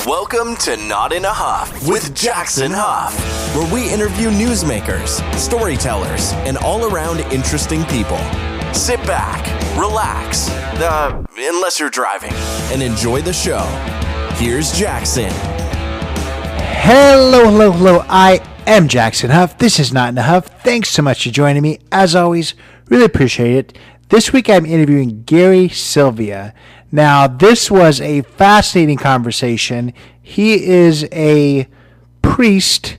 Welcome to Not in a Huff with Jackson Huff, where we interview newsmakers, storytellers, and all-around interesting people. Sit back, relax, unless you're driving, and enjoy the show. Here's Jackson. Hello. I am Jackson Huff. This is Not in a Huff. Thanks so much for joining me. As always, really appreciate it. This week I'm interviewing Gary Silvia. Now, this was a fascinating conversation. He is a priest,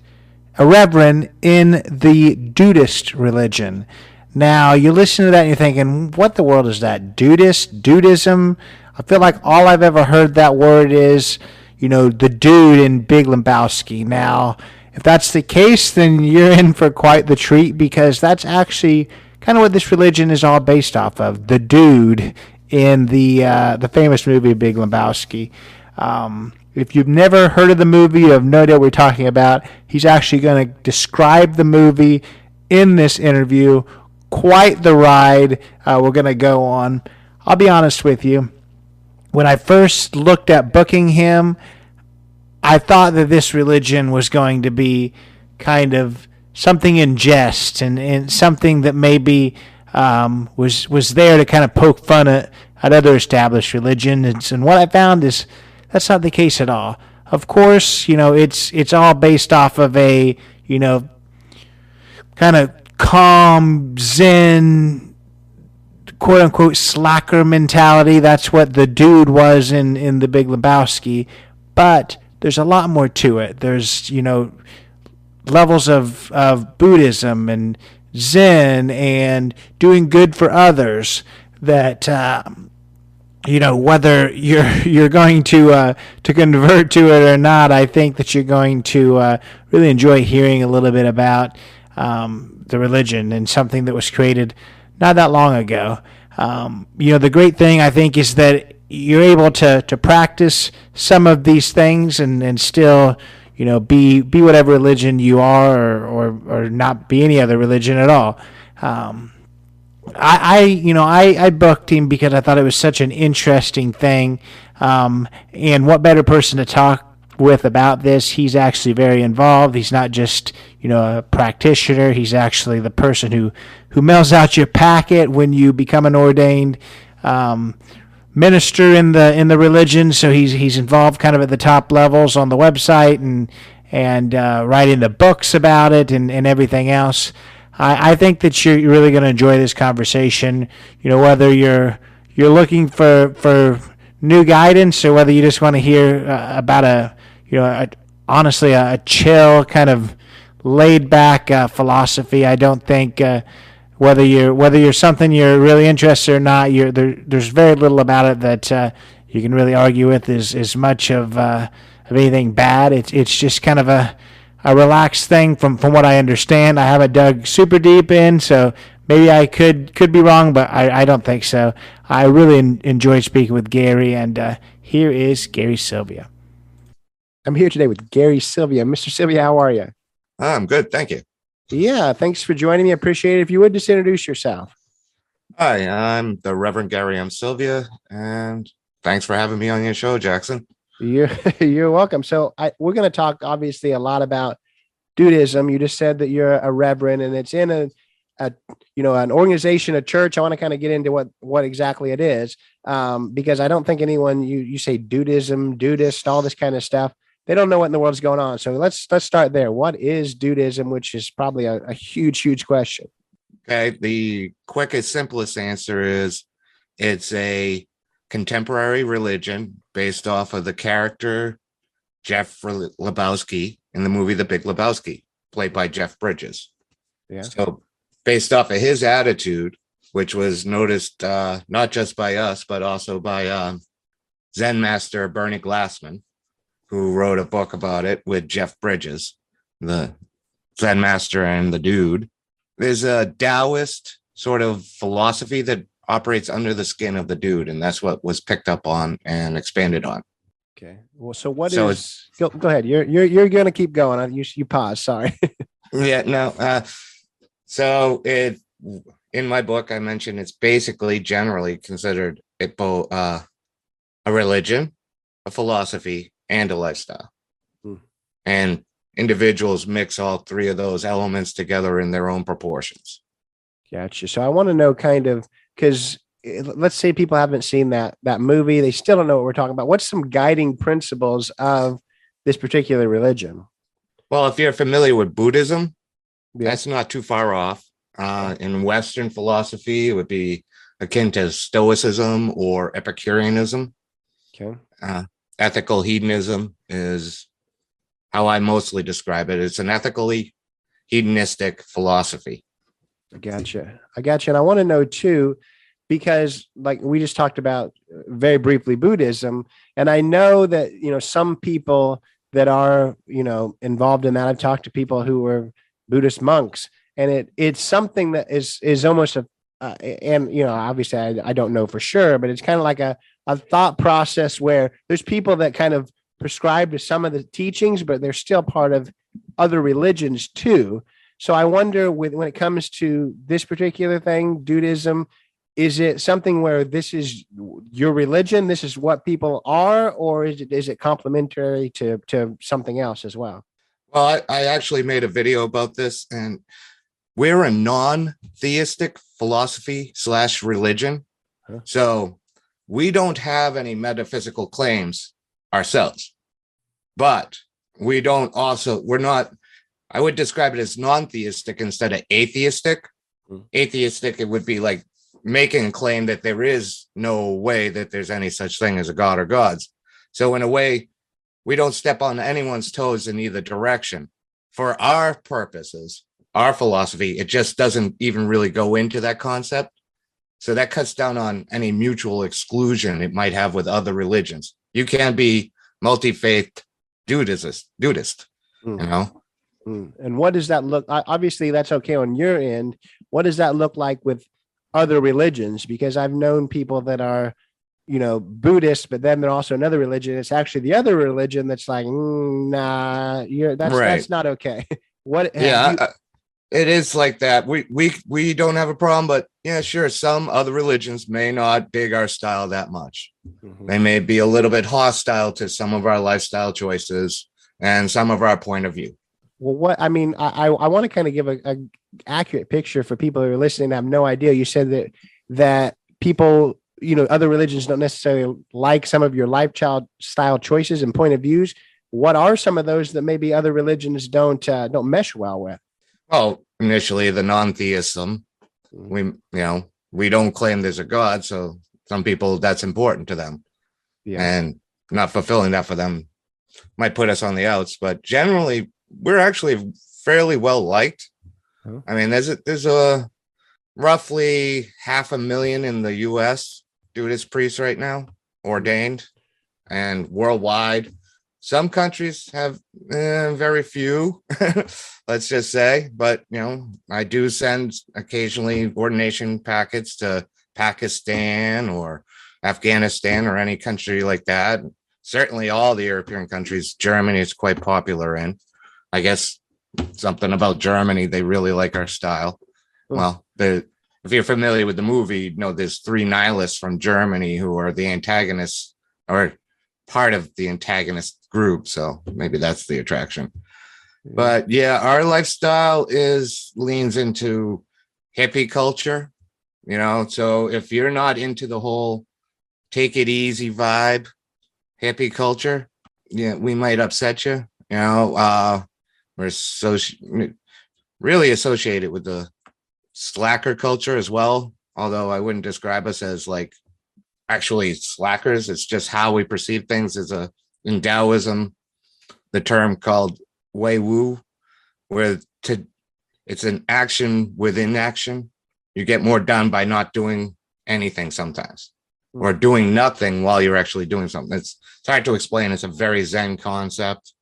a reverend in the Dudeist religion. Now, you listen to that and you're thinking, what the world is that? Dudeism? I feel like all I've ever heard that word is, the dude in Big Lebowski. Now, if that's the case, then you're in for quite the treat, because that's actually kind of what this religion is all based off of. The dude in the famous movie Big Lebowski. If you've never heard of the movie, you have no idea what we're talking about. He's actually going to describe the movie in this interview. Quite the ride we're going to go on. I'll be honest with you. When I first looked at booking him, I thought that this religion was going to be kind of something in jest and something that maybe was there to kind of poke fun at other established religions. And what I found is that's not the case at all. Of course, it's all based off of a, kind of calm, zen, quote-unquote slacker mentality. That's what the dude was in the Big Lebowski. But there's a lot more to it. There's, levels of Buddhism and Zen and doing good for others that, whether you're going to convert to it or not, I think that you're going to really enjoy hearing a little bit about the religion and something that was created not that long ago. The great thing, I think, is that you're able to practice some of these things and still, be whatever religion you are, or not be any other religion at all. I booked him because I thought it was such an interesting thing. And what better person to talk with about this? He's actually very involved. He's not just, a practitioner. He's actually the person who mails out your packet when you become an ordained minister in the religion. So he's involved kind of at the top levels on the website and writing the books about it and everything else. I think that you're really going to enjoy this conversation. Whether you're looking for new guidance, or whether you just want to hear about honestly a chill kind of laid back philosophy. I don't think whether you're something you're really interested or not, there's very little about it that you can really argue with as much of anything bad. It's just kind of a relaxed thing from what I understand. I haven't dug super deep in, so maybe I could be wrong, but I don't think so. I really enjoyed speaking with Gary, and here is Gary Silvia. I'm here today with Gary Silvia. Mr. Silvia, how are you? I'm good, thank you. Yeah, thanks for joining me. I appreciate it. If you would just introduce yourself. Hi, I'm the Reverend Gary Silvia, and thanks for having me on your show, Jackson. You're welcome. So we're going to talk obviously a lot about Dudeism. You just said that you're a reverend, and it's in an organization, a church. I want to kind of get into what exactly it is, because I don't think anyone you say Dudeism, Dudeist, all this kind of stuff, they don't know what in the world is going on. So let's start there. What is Dudeism, which is probably a huge question. Okay, the quickest, simplest answer is it's a contemporary religion based off of the character Jeff Lebowski in the movie The Big Lebowski, played by Jeff Bridges. Yeah. So based off of his attitude, which was noticed not just by us, but also by Zen master Bernie Glassman, who wrote a book about it with Jeff Bridges, the Zen master and the dude. There's a Taoist sort of philosophy that operates under the skin of the dude, and that's what was picked up on and expanded on. Okay. Well, so go ahead. You're going to keep going. You pause. Sorry. Yeah. No. So in my book, I mentioned it's basically generally considered a religion, a philosophy, and a lifestyle. Hmm. And individuals mix all three of those elements together in their own proportions. Gotcha. So I want to know kind of, because let's say people haven't seen that movie, they still don't know what we're talking about. What's some guiding principles of this particular religion? Well, if you're familiar with Buddhism, Yeah. that's not too far off. In Western philosophy, it would be akin to Stoicism or Epicureanism. Okay. Ethical hedonism is how I mostly describe it. It's an ethically hedonistic philosophy. I gotcha. And I want to know too, because like we just talked about very briefly Buddhism, and I know that, some people that are, involved in that. I've talked to people who were Buddhist monks, and it's something that is almost and obviously I don't know for sure, but it's kind of like a thought process where there's people that kind of prescribe to some of the teachings, but they're still part of other religions too. So I wonder, when it comes to this particular thing, Dudeism, is it something where this is your religion, this is what people are, or is it complementary to something else as well? Well, I actually made a video about this, and we're a non-theistic philosophy / religion. Huh? So we don't have any metaphysical claims ourselves, but we're not, I would describe it as non-theistic instead of atheistic. Atheistic, it would be like making a claim that there is no way that there's any such thing as a god or gods. So in a way, we don't step on anyone's toes in either direction. For our purposes, our philosophy, it just doesn't even really go into that concept. So that cuts down on any mutual exclusion it might have with other religions. You can't be multi-faith Dudeist, And what does that look? Obviously, that's okay on your end. What does that look like with other religions? Because I've known people that are, Buddhist, but then they're also another religion. It's actually the other religion that's like, nah, that's not okay. It is like that. We don't have a problem, but yeah, sure. Some other religions may not dig our style that much. Mm-hmm. They may be a little bit hostile to some of our lifestyle choices and some of our point of view. Well, I want to kind of give a accurate picture for people who are listening and have no idea. You said that people, other religions don't necessarily like some of your lifestyle choices and point of views. What are some of those that maybe other religions don't mesh well with? Well, initially the non-theism, we don't claim there's a God, so some people, that's important to them, and not fulfilling that for them might put us on the outs. But generally, we're actually fairly well liked. Huh? I mean, there's a roughly 500,000 in the U.S. Dudeist priests right now ordained, and worldwide, some countries have very few, let's just say. But, I do send occasionally ordination packets to Pakistan or Afghanistan or any country like that. Certainly all the European countries, Germany is quite popular in. I guess something about Germany, they really like our style. Well, if you're familiar with the movie, there's 3 nihilists from Germany who are the antagonists or part of the antagonist group. So maybe that's the attraction. But yeah, our lifestyle leans into hippie culture, so if you're not into the whole take it easy vibe, hippie culture, we might upset you. We're really associated with the slacker culture as well, although I wouldn't describe us as like actually slackers. It's just how we perceive things. In Taoism, the term called Wei Wu, where it's an action within action. You get more done by not doing anything sometimes, or doing nothing while you're actually doing something. It's hard to explain. It's a very Zen concept.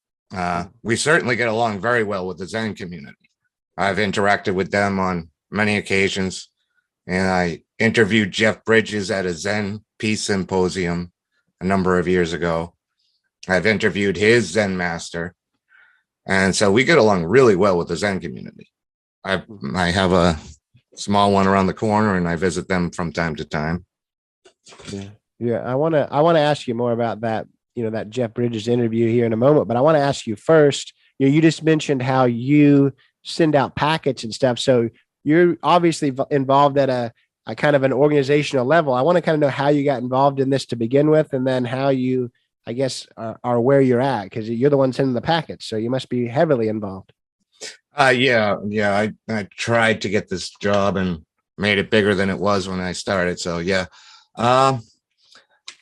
We certainly get along very well with the Zen community. I've interacted with them on many occasions, and I interviewed Jeff Bridges at a Zen Peace Symposium a number of years ago. I've interviewed his Zen master, and so we get along really well with the Zen community. I have a small one around the corner, and I visit them from time to time. Yeah. I want to ask you more about that that Jeff Bridges interview here in a moment. But I want to ask you first, you just mentioned how you send out packets and stuff. So you're obviously involved at a kind of an organizational level. I want to kind of know how you got involved in this to begin with, and then how you, I guess, are where you're at, because you're the one sending the packets. So you must be heavily involved. Yeah. I tried to get this job and made it bigger than it was when I started. So yeah.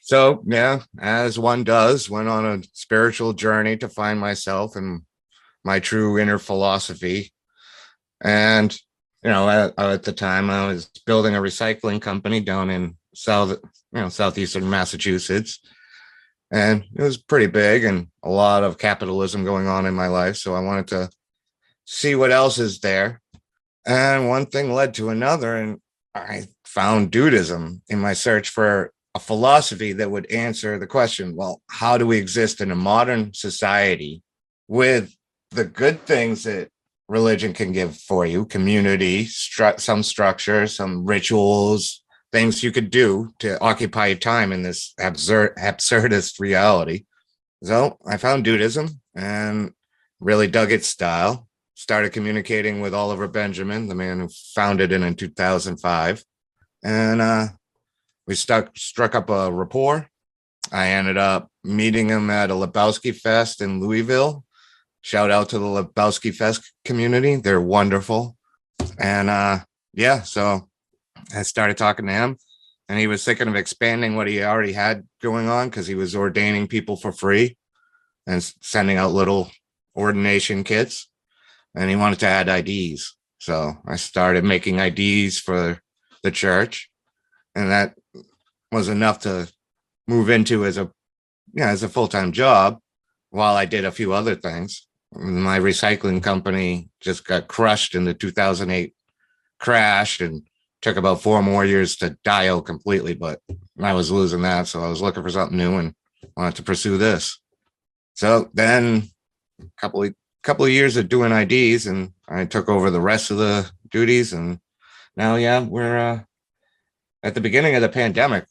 So yeah, as one does, went on a spiritual journey to find myself and my true inner philosophy. And at the time, I was building a recycling company down in southeastern Massachusetts, and it was pretty big and a lot of capitalism going on in my life. So I wanted to see what else is there. And one thing led to another, and I found Dudeism in my search for a philosophy that would answer the question, well, how do we exist in a modern society with the good things that religion can give for you, community, some structure, some rituals, things you could do to occupy your time in this absurdist reality. So I found Dudeism and really dug its style. Started communicating with Oliver Benjamin, the man who founded it in 2005. And we struck up a rapport. I ended up meeting him at a Lebowski Fest in Louisville. Shout out to the Lebowski Fest community. They're wonderful. And so I started talking to him, and he was thinking of expanding what he already had going on, because he was ordaining people for free and sending out little ordination kits. And he wanted to add IDs. So I started making IDs for the church, and that was enough to move into as a full-time job while I did a few other things. My recycling company just got crushed in the 2008 crash and took about 4 more years to die out completely, but I was losing that. So I was looking for something new and wanted to pursue this. So then a couple of years of doing IDs, and I took over the rest of the duties. And now, we're at the beginning of the pandemic,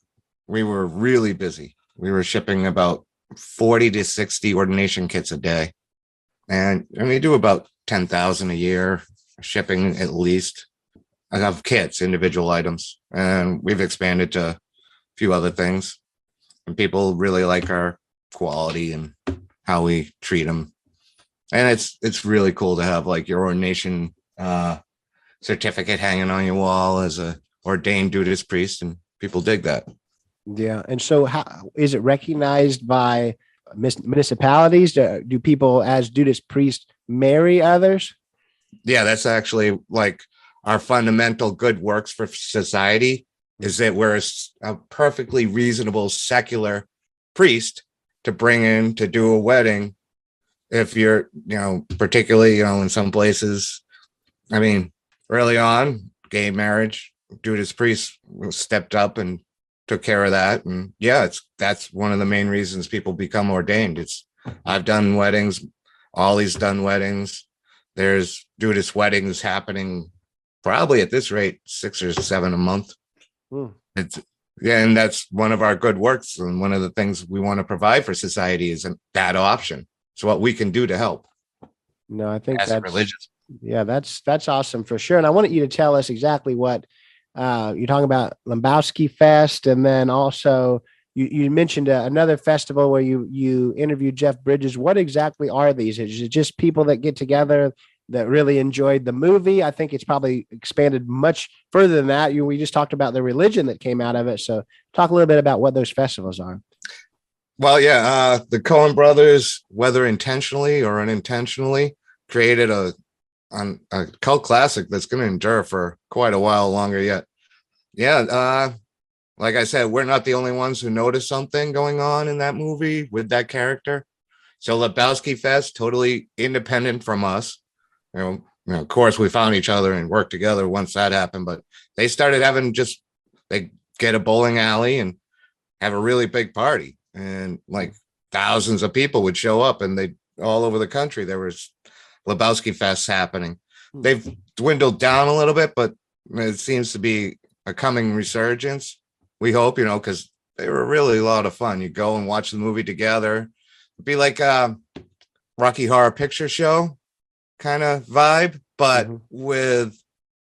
we were really busy. We were shipping about 40 to 60 ordination kits a day. And we do about 10,000 a year shipping, at least. I have kits, individual items, and we've expanded to a few other things. And people really like our quality and how we treat them. And it's really cool to have like your ordination certificate hanging on your wall as a ordained Dudeist priest, and people dig that. Yeah. And so how is it recognized by municipalities? Do people as Dudeist priests marry others? Yeah, that's actually like our fundamental good works for society, is that we're a perfectly reasonable secular priest to bring in to do a wedding. If you're, particularly, in some places, early on, gay marriage, Dudeist priests stepped up and took care of that. And that's one of the main reasons people become ordained. I've done weddings, Ollie's done weddings. There's Dudeist weddings happening probably at this rate 6 or 7 a month. And that's one of our good works, and one of the things we want to provide for society is that option. So what we can do to help. No, I think that's religious. Yeah, that's awesome for sure. And I wanted you to tell us exactly what you're talking about, Lebowski Fest, and then also you mentioned another festival where you interviewed Jeff Bridges. What exactly are these? Is it just people that get together that really enjoyed the movie? I think it's probably expanded much further than that. We just talked about the religion that came out of it. So talk a little bit about what those festivals are. Well, the Coen brothers, whether intentionally or unintentionally, created a cult classic that's going to endure for quite a while longer yet. Like I said, we're not the only ones who noticed something going on in that movie with that character. So Lebowski Fest, totally independent from us. Of course, we found each other and worked together once that happened, but they started having they get a bowling alley and have a really big party. And like thousands of people would show up, and they all over the country. There was Lebowski Fests happening. They've dwindled down a little bit, but it seems to be a coming resurgence. We hope, because they were really a lot of fun. You go and watch the movie together. It'd be like a Rocky Horror Picture Show kind of vibe, but with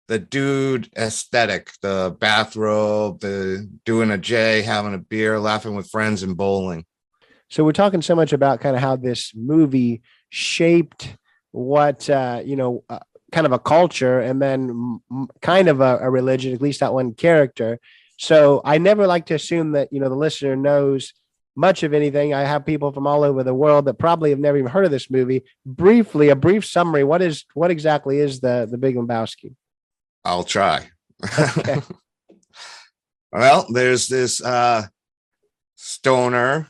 the dude aesthetic, the bathrobe, the doing a J, having a beer, laughing with friends, and bowling. So we're talking so much about kind of how this movie shaped what, kind of a culture, and then kind of a religion, at least that one character. So I never like to assume that, the listener knows much of anything. I have people from all over the world that probably have never even heard of this movie. Briefly, a brief summary. What exactly is the Big Lebowski? I'll try. Okay. Well, there's this stoner,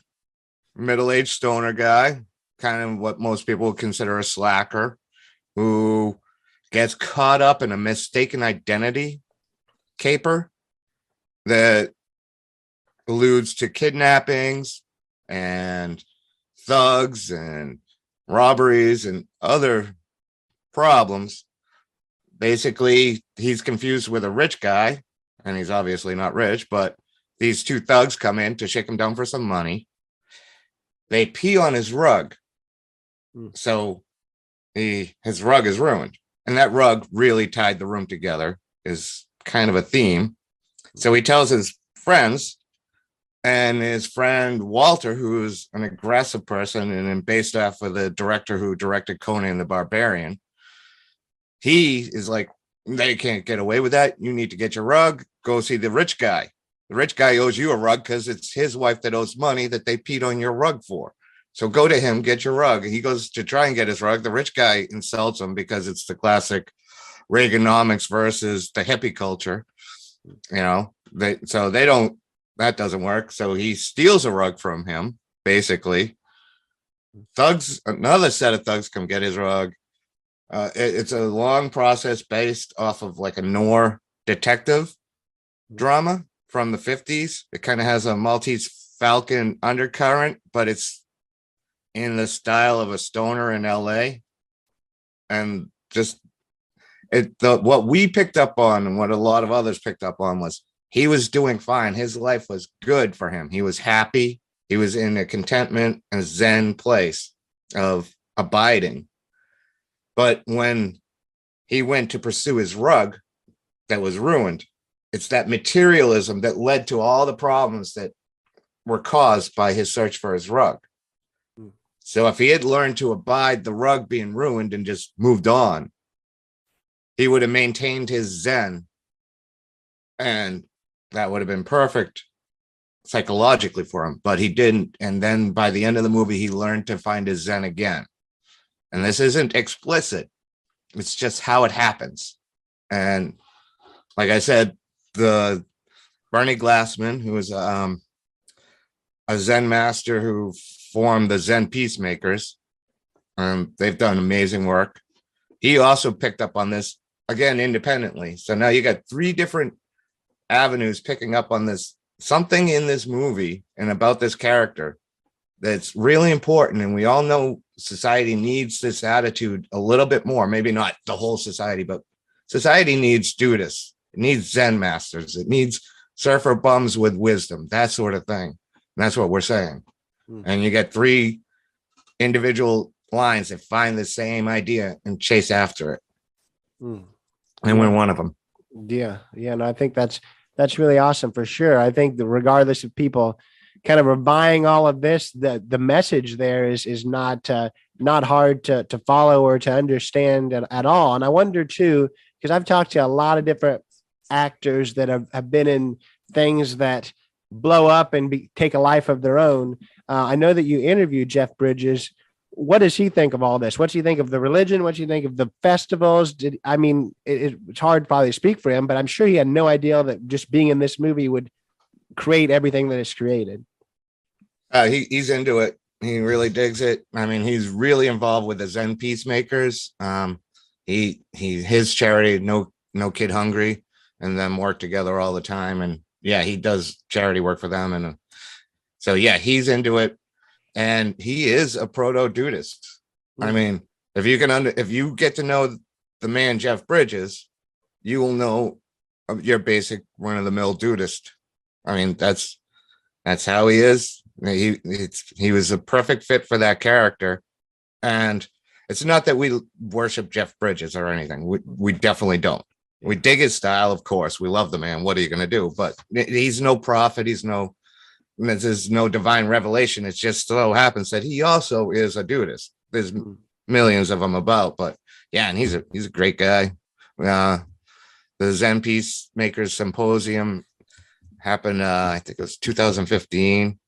middle-aged stoner guy, kind of what most people would consider a slacker, who gets caught up in a mistaken identity caper that alludes to kidnappings and thugs and robberies and other problems. Basically, he's confused with a rich guy, and he's obviously not rich, but these two thugs come in to shake him down for some money. They pee on his rug, so his rug is ruined. And that rug really tied the room together, is kind of a theme. So he tells his friends, and his friend Walter, who's an aggressive person and based off of the director who directed Conan the Barbarian, he is like, they can't get away with that. You need to get your rug. Go see the rich guy. The rich guy owes you a rug because it's his wife that owes money that they peed on your rug for. So go to him, get your rug. He goes to try and get his rug. The rich guy insults him because it's the classic Reaganomics versus the hippie culture. That doesn't work. So he steals a rug from him, basically. Another set of thugs come get his rug. It's a long process based off of like a noir detective drama from the 50s. It kind of has a Maltese Falcon undercurrent, but it's in the style of a stoner in LA. And just what we picked up on and what a lot of others picked up on was he was doing fine. His life was good for him. He was happy. He was in a contentment and Zen place of abiding. But when he went to pursue his rug that was ruined, it's that materialism that led to all the problems that were caused by his search for his rug. So if he had learned to abide the rug being ruined and just moved on, he would have maintained his Zen, and that would have been perfect psychologically for him, but he didn't. And then by the end of the movie, he learned to find his Zen again. And this isn't explicit. It's just how it happens. And like I said, the Bernie Glassman, who is a Zen master who formed the Zen Peacemakers, they've done amazing work. He also picked up on this, again, independently. So now you got three different avenues picking up on this, something in this movie and about this character that's really important. And we all know society needs this attitude a little bit more. Maybe not the whole society, but society needs Dudists. It needs Zen masters. It needs surfer bums with wisdom, that sort of thing. And that's what we're saying. And you get three individual lines that find the same idea and chase after it. And we're one of them. Yeah. And I think that's really awesome for sure. I think that regardless of people kind of are buying all of this, the message there is not hard to follow or to understand at all. And I wonder too, because I've talked to a lot of different actors that have been in things that blow up and take a life of their own. I know that you interviewed Jeff Bridges. What does he think of all this? What do you think of the religion? What do you think of the festivals? It's hard probably to speak for him, but I'm sure he had no idea that just being in this movie would create everything that is created. He's into it. He really digs it. I mean, he's really involved with the Zen Peacemakers. His charity, No Kid Hungry, and them work together all the time. And yeah, he does charity work for them. And so, yeah, he's into it. And he is a proto-Dudeist. I mean, if you get to know the man Jeff Bridges, you will know your basic run-of-the-mill Dudeist. I mean, that's That's how he is. He was a perfect fit for that character. And it's not that we worship Jeff Bridges or anything. We definitely don't. We dig his style, of course. We love the man. What are you going to do? But he's no prophet. There's no divine revelation. It just so happens that he also is a Dudeist. There's millions of them about, but yeah, and he's a great guy. The Zen Peacemakers Symposium happened, I think it was 2015,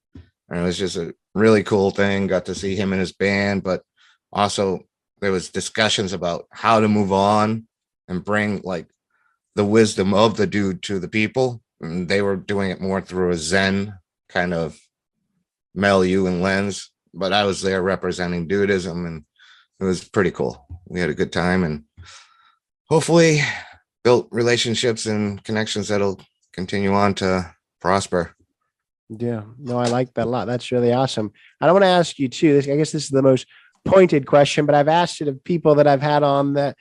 and it was just a really cool thing. Got to see him and his band, but also there was discussions about how to move on and bring like the wisdom of the dude to the people. And they were doing it more through a Zen kind of milieu and lens, but I was there representing Dudeism, and it was pretty cool. We had a good time and hopefully built relationships and connections that'll continue on to prosper. Yeah, no, I like that a lot. That's really awesome. I want to ask you too. I guess this is the most pointed question, but I've asked it of people that I've had on that.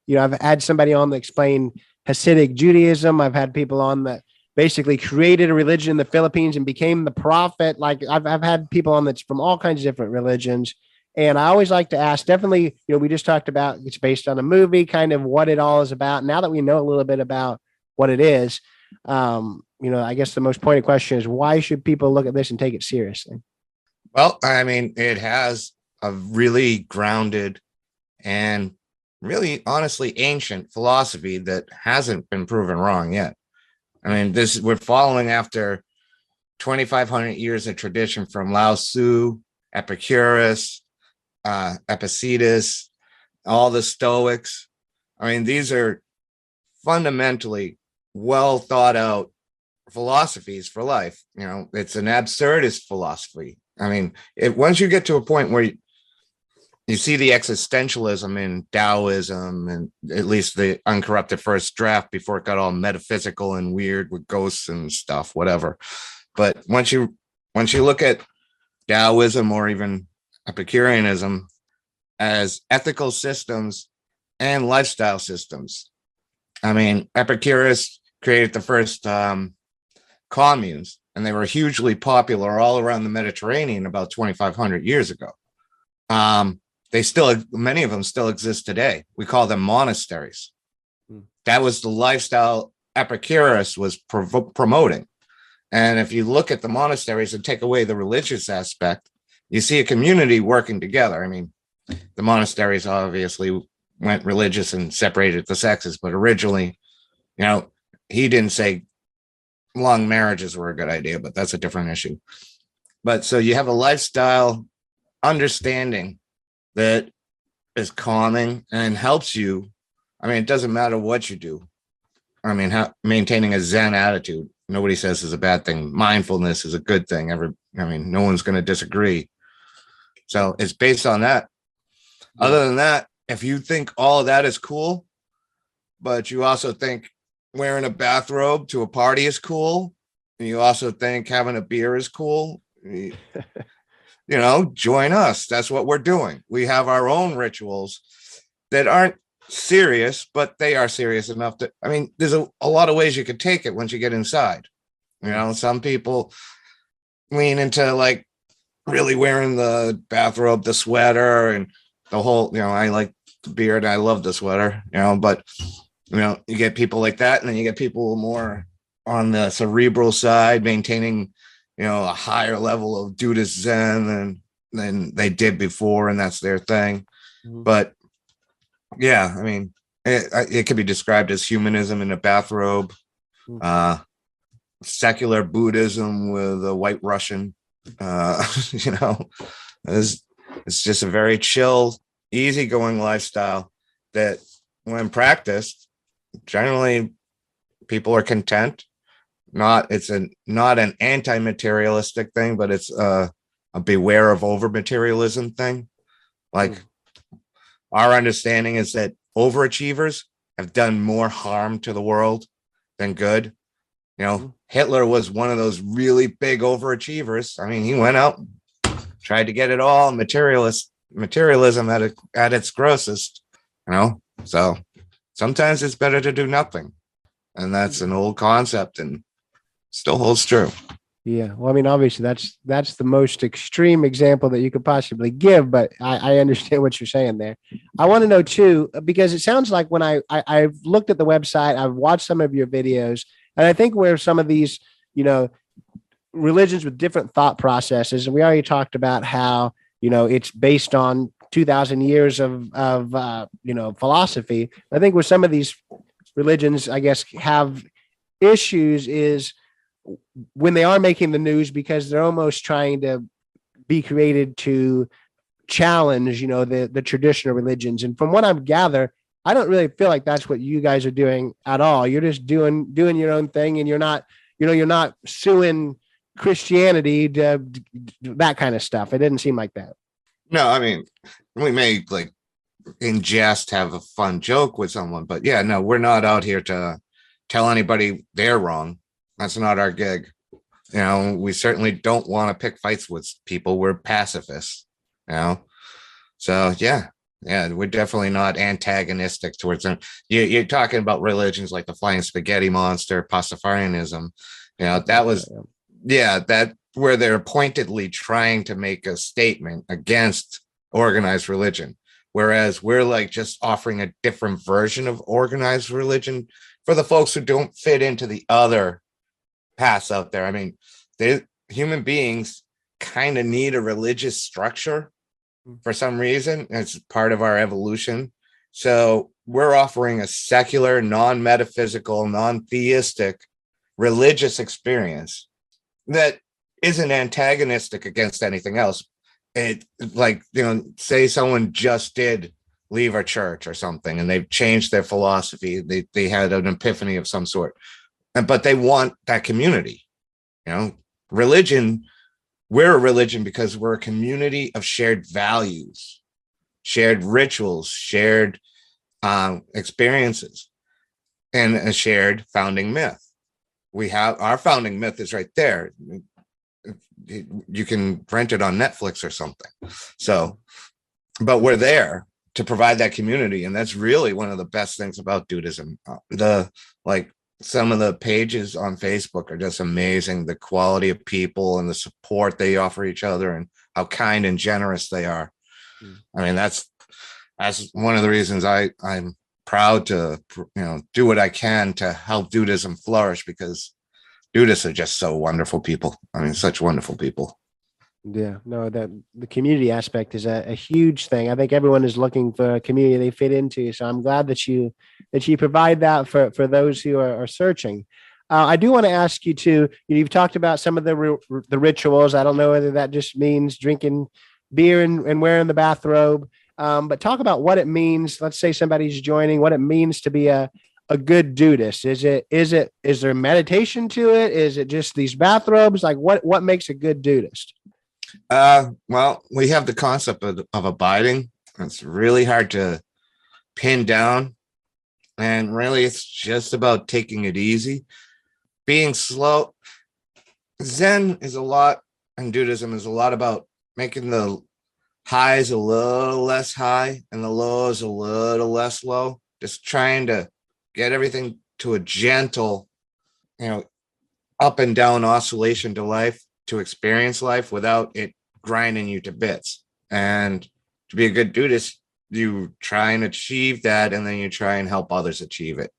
I've had somebody on that explain Hasidic Judaism. I've had people on that basically created a religion in the Philippines and became the prophet. Like I've had people on that's from all kinds of different religions. And I always like to ask, definitely, we just talked about it's based on a movie, kind of what it all is about. Now that we know a little bit about what it is, I guess the most pointed question is, why should people look at this and take it seriously? Well, I mean, it has a really grounded and really honestly ancient philosophy that hasn't been proven wrong yet. I mean, we're following after 2,500 years of tradition from Lao Tzu, Epicurus, Epictetus, all the Stoics. I mean, these are fundamentally well thought out philosophies for life. It's an absurdist philosophy. I mean, once you get to a point where you see the existentialism in Taoism, and at least the uncorrupted first draft before it got all metaphysical and weird with ghosts and stuff, whatever. But once you look at Taoism or even Epicureanism as ethical systems and lifestyle systems, I mean, Epicurus created the first communes, and they were hugely popular all around the Mediterranean about 2,500 years ago. Many of them still exist today. We call them monasteries. That was the lifestyle Epicurus was promoting. And if you look at the monasteries and take away the religious aspect, you see a community working together. I mean, the monasteries obviously went religious and separated the sexes, but originally, he didn't say long marriages were a good idea, but that's a different issue. But so you have a lifestyle understanding that is calming and helps you. I mean, it doesn't matter what you do. I mean, maintaining a Zen attitude, nobody says is a bad thing. Mindfulness is a good thing. No one's going to disagree. So it's based on that. Other than that, if you think all of that is cool, but you also think wearing a bathrobe to a party is cool, and you also think having a beer is cool, join us. That's what we're doing. We have our own rituals that aren't serious, but they are serious enough to, I mean, there's a lot of ways you could take it once you get inside. Some people lean into like really wearing the bathrobe, the sweater, and the whole, I like the beard. I love the sweater, but you get people like that. And then you get people more on the cerebral side, maintaining a higher level of Dudeist Zen than they did before, and that's their thing. Mm-hmm. But yeah, I mean, it could be described as humanism in a bathrobe, secular Buddhism with a white Russian. It's just a very chill, easygoing lifestyle that, when practiced, generally people are content. It's not an anti-materialistic thing, but it's a beware of over-materialism thing. Like, our understanding is that overachievers have done more harm to the world than good. Hitler was one of those really big overachievers. I mean, he went out, tried to get it all, materialism at its grossest. So sometimes it's better to do nothing, and that's an old concept and still holds true. Yeah. Well, I mean, obviously that's the most extreme example that you could possibly give, but I understand what you're saying there. I want to know too, because it sounds like when I've looked at the website, I've watched some of your videos, and I think where some of these, religions with different thought processes, and we already talked about how, it's based on 2,000 years of philosophy. I think where some of these religions, I guess, have issues is when they are making the news, because they're almost trying to be created to challenge, the traditional religions. And from what I've gathered, I don't really feel like that's what you guys are doing at all. You're just doing your own thing, and you're not suing Christianity to that kind of stuff. It didn't seem like that. No, I mean, we may like in jest have a fun joke with someone, but yeah, no, we're not out here to tell anybody they're wrong. That's not our gig. We certainly don't want to pick fights with people. We're pacifists, So yeah, we're definitely not antagonistic towards them. You're talking about religions like the flying spaghetti monster, Pastafarianism. That was, that where they're pointedly trying to make a statement against organized religion. Whereas we're like just offering a different version of organized religion for the folks who don't fit into the other paths out there. I mean, human beings kind of need a religious structure for some reason. It's part of our evolution. So we're offering a secular, non-metaphysical, non-theistic religious experience that isn't antagonistic against anything else. It like, say someone just did leave our church or something and they've changed their philosophy. They had an epiphany of some sort, but they want that community. Religion, we're a religion because we're a community of shared values, shared rituals, shared experiences, and a shared founding myth. We have our founding myth is right there. You can rent it on Netflix or something. So, but we're there to provide that community. And that's really one of the best things about Dudeism. Some of the pages on Facebook are just amazing. The quality of people and the support they offer each other and how kind and generous they are. I mean, that's one of the reasons I'm proud to, do what I can to help Dudeism flourish, because Dudists are just so wonderful people. I mean, such wonderful people. Yeah, no, that the community aspect is a huge thing. I think everyone is looking for a community they fit into. So I'm glad that you provide that for those who are searching. I do want to ask you too. You've talked about some of the rituals. I don't know whether that just means drinking beer and wearing the bathrobe, but talk about what it means. Let's say somebody's joining. What it means to be a good Dudeist. Is there meditation to it? Is it just these bathrobes? Like what makes a good Dudeist? Well, we have the concept of abiding. It's really hard to pin down, and really it's just about taking it easy, being slow. Zen is a lot, and Dudeism is a lot about making the highs a little less high and the lows a little less low, just trying to get everything to a gentle, up and down oscillation to life, to experience life without it grinding you to bits. And to be a good Dudeist, you try and achieve that, and then you try and help others achieve it.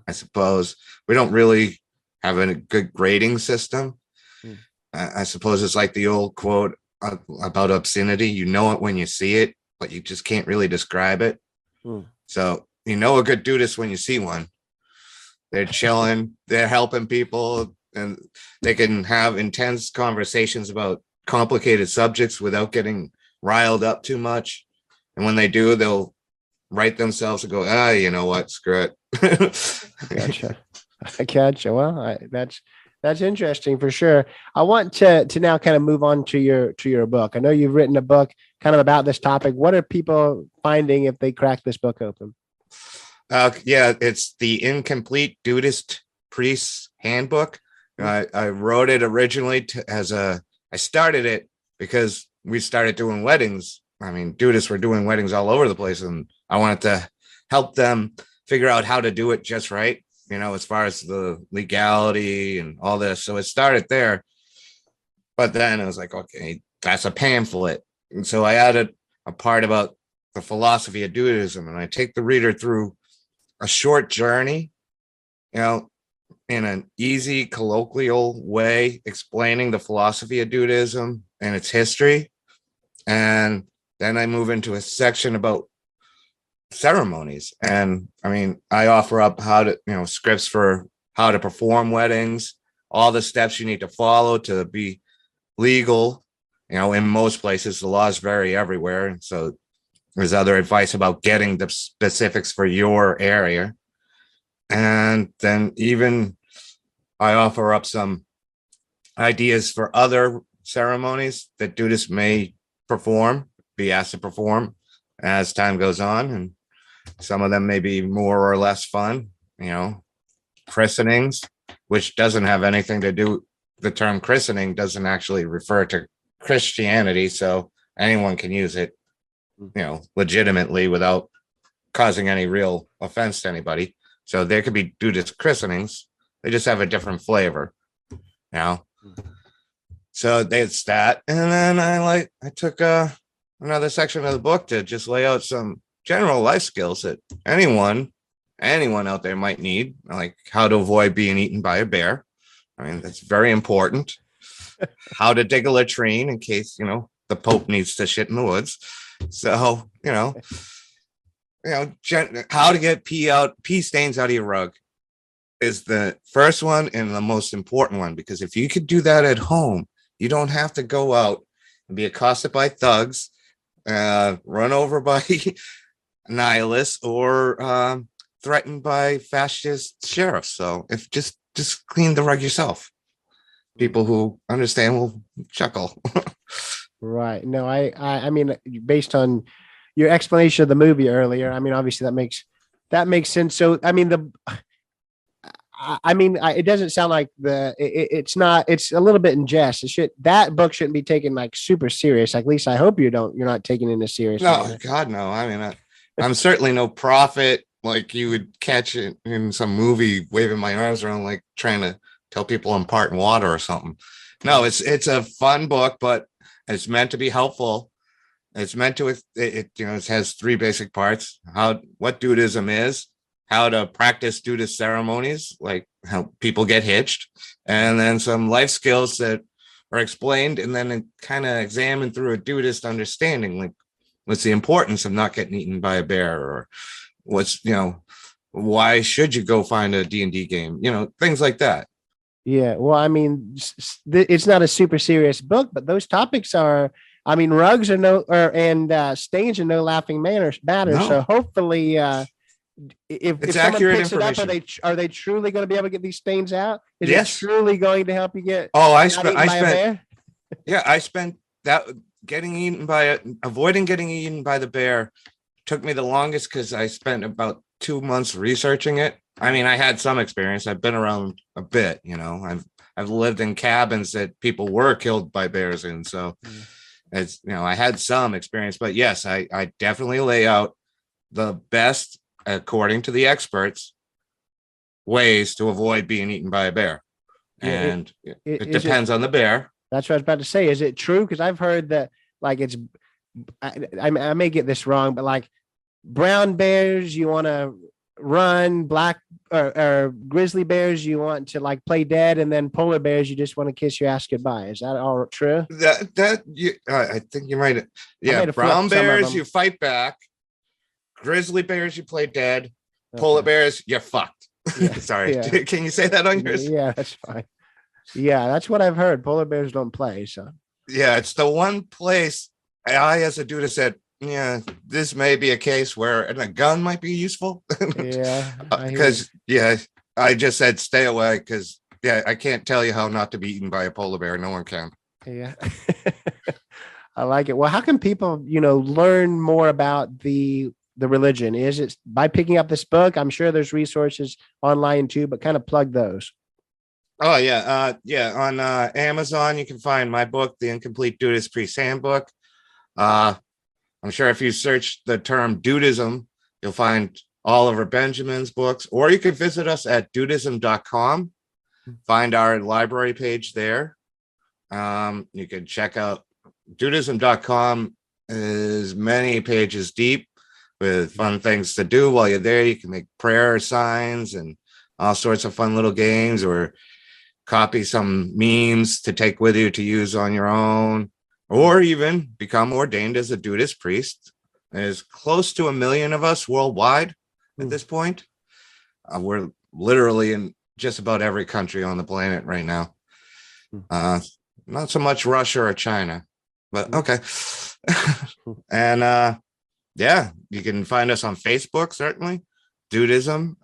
I suppose we don't really have a good grading system. I suppose it's like the old quote about obscenity. You know it when you see it, but you just can't really describe it. So a good Dudeist when you see one. They're chilling, they're helping people, and they can have intense conversations about complicated subjects without getting riled up too much. And when they do, they'll right themselves and go, you know what, screw it. Gotcha. Well, that's interesting for sure. I want to now kind of move on to your book. I know you've written a book kind of about this topic. What are people finding if they crack this book open? It's the Incomplete Dudeist Priest's Handbook. I wrote it originally I started it because we started doing weddings. I mean, Dudists were doing weddings all over the place, and I wanted to help them figure out how to do it just right, as far as the legality and all this. So it started there. But then it was like, okay, that's a pamphlet. And so I added a part about the philosophy of Dudeism, and I take the reader through a short journey, you know, in an easy, colloquial way, explaining the philosophy of Dudeism and its history. And then I move into a section about ceremonies. And I mean, I offer up how to, scripts for how to perform weddings, all the steps you need to follow to be legal. In most places, the laws vary everywhere. And so there's other advice about getting the specifics for your area. And then even I offer up some ideas for other ceremonies that Dudists may be asked to perform as time goes on. And some of them may be more or less fun, christenings, which doesn't have anything to do. The term christening doesn't actually refer to Christianity. So anyone can use it, legitimately without causing any real offense to anybody. So there could be Dudeist christenings. They just have a different flavor, So it's that. And then I took another section of the book to just lay out some general life skills that anyone out there might need, like how to avoid being eaten by a bear. I mean, that's very important. How to dig a latrine in case, the Pope needs to shit in the woods. So, how to get pee stains out of your rug is the first one and the most important one, because if you could do that at home, you don't have to go out and be accosted by thugs, run over by nihilists, or threatened by fascist sheriffs. So if just clean the rug yourself. People who understand will chuckle. Right. No, I mean, based on your explanation of the movie earlier, I mean, obviously that makes sense. So, I mean, it doesn't sound like it's a little bit in jest. That book shouldn't be taken like super serious. Like, at least I hope you're not taking it in a serious No, manner. God, no. I mean, I'm certainly no prophet like you would catch it in some movie waving my arms around, like trying to tell people I'm parting water or something. No, it's a fun book, but it's meant to be helpful. It's meant to, it has three basic parts: what Dudeism is, how to practice Dudeist ceremonies, like how people get hitched, and then some life skills that are explained and then kind of examined through a Dudeist understanding, like what's the importance of not getting eaten by a bear, or what's, why should you go find a D&D game, things like that. Yeah. Well, I mean, it's not a super serious book, but those topics are, I mean, rugs are stains are no laughing matter. No. So hopefully, if someone picks it up, are they truly going to be able to get these stains out? Is it truly going to help you get? Oh, I spent that avoiding getting eaten by the bear took me the longest, because I spent about 2 months researching it. I mean, I had some experience. I've been around a bit, I've lived in cabins that people were killed by bears in. So it's, I had some experience, but yes, I definitely lay out the best, according to the experts, ways to avoid being eaten by a bear. And it depends on the bear. That's what I was about to say. Is it true? Because I've heard that, like, I may get this wrong, but like brown bears, you want to run, black or grizzly bears, you want to like play dead, and then polar bears, you just want to kiss your ass goodbye. Is that all true? I think you might. Yeah, brown bears, you fight back. Grizzly bears, you play dead. Okay. Polar bears, you're fucked. Yeah. Sorry. Yeah. Can you say that on yours? Yeah, that's fine. Yeah, that's what I've heard. Polar bears don't play. So yeah, it's the one place I, as a dude, said, yeah, this may be a case where a gun might be useful. Yeah. Because I just said stay away, because I can't tell you how not to be eaten by a polar bear. No one can. Yeah. I like it. Well, how can people, learn more about the religion? Is it by picking up this book? I'm sure there's resources online too, but kind of plug those. Oh yeah. On Amazon, you can find my book, The Incomplete Dudeist Priest Handbook. I'm sure if you search the term Dudeism, you'll find Oliver Benjamin's books, or you can visit us at dudeism.com, find our library page there. You can check out Dudeism.com is many pages deep with fun things to do while you're there. You can make prayer signs and all sorts of fun little games, or copy some memes to take with you to use on your own, or even become ordained as a Dudeist priest. There's close to 1 million of us worldwide at this point. We're literally in just about every country on the planet right now. Not so much Russia or China, but okay. And yeah, you can find us on Facebook, certainly. Dudeism.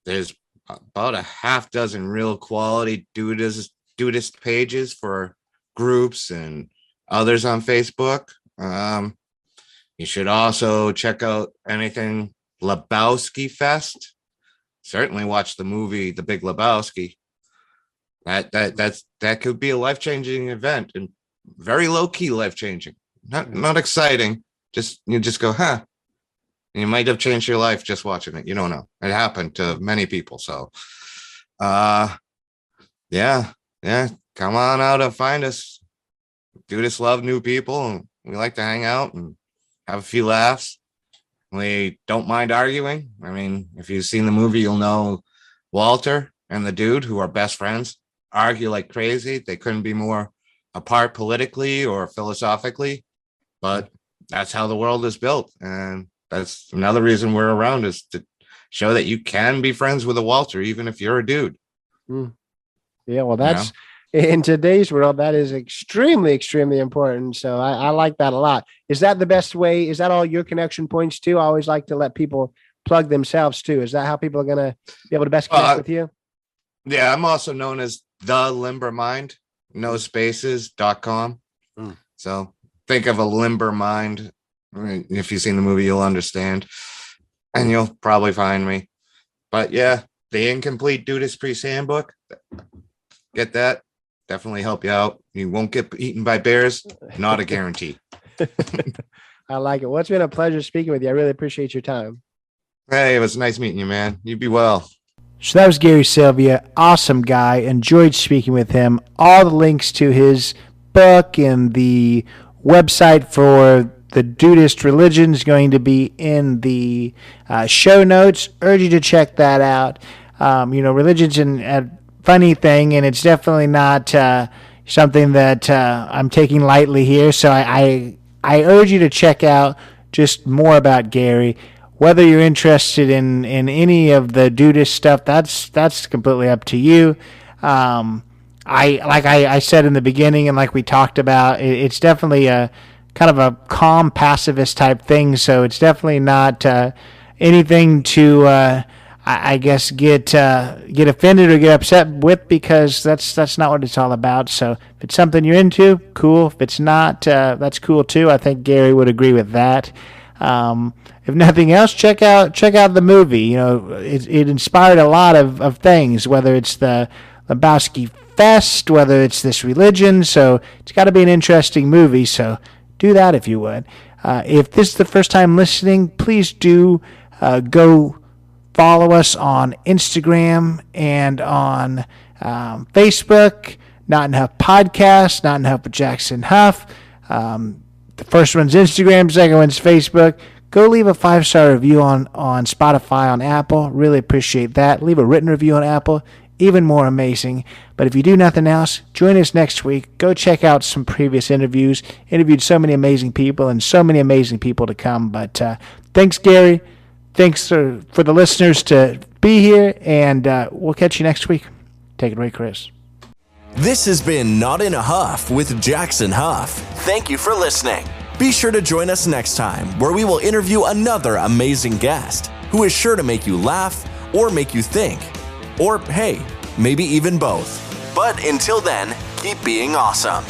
There's about a half dozen real quality Dudeist pages for groups and others on Facebook. You should also check out anything Lebowski Fest. Certainly watch the movie The Big Lebowski. That could be a life-changing event, and very low-key life-changing. Not exciting. You just go, huh? And you might have changed your life just watching it. You don't know. It happened to many people. So yeah. Come on out and find us. Dudeist love new people, and we like to hang out and have a few laughs. We don't mind arguing. I mean, if you've seen the movie, you'll know Walter and the dude, who are best friends, argue like crazy. They couldn't be more apart politically or philosophically, but that's how the world is built. And that's another reason we're around, is to show that you can be friends with a Walter, even if you're a dude. Yeah, well, that's in today's world, that is extremely, extremely important. So I like that a lot. Is that the best way? Is that all your connection points too? I always like to let people plug themselves too. Is that how people are going to be able to best connect with you? Yeah, I'm also known as The Limber Mind, no spaces.com. So think of a limber mind. If you've seen the movie, you'll understand, and you'll probably find me. But yeah, the Incomplete Dudeist Priest Handbook, get that. Definitely help you out. You won't get eaten by bears. Not a guarantee. I like it. Well, it's been a pleasure speaking with you. I really appreciate your time. Hey, it was nice meeting you, man. You be well. So that was Gary Silvia. Awesome guy. Enjoyed speaking with him. All the links to his book and the website for the Dudeist religion is going to be in the show notes. Urge you to check that out. Religion's a funny thing, and it's definitely not something that I'm taking lightly here. So I urge you to check out just more about Gary. Whether you're interested in any of the Dudeist stuff, that's completely up to you. I said in the beginning, and like we talked about, it's definitely a kind of a calm pacifist type thing. So it's definitely not anything to I guess get offended or get upset with, because that's not what it's all about. So if it's something you're into, cool. If it's not, that's cool too. I think Gary would agree with that. If nothing else, check out the movie. It inspired a lot of things, whether it's the Lebowski Fest, whether it's this religion. So it's got to be an interesting movie. So do that if you would. If this is the first time listening, please do go follow us on Instagram and on Facebook. Not Enough Podcast, Not Enough with Jackson Huff. The first one's Instagram, second one's Facebook. Go leave a 5-star review on Spotify, on Apple. Really appreciate that. Leave a written review on Apple. Even more amazing. But if you do nothing else, join us next week. Go check out some previous interviews. Interviewed so many amazing people, and so many amazing people to come. But thanks, Gary. Thanks for the listeners to be here, and we'll catch you next week. Take it away, Chris. This has been Not in a Huff with Jackson Huff. Thank you for listening. Be sure to join us next time, where we will interview another amazing guest who is sure to make you laugh or make you think. Or, hey, maybe even both. But until then, keep being awesome.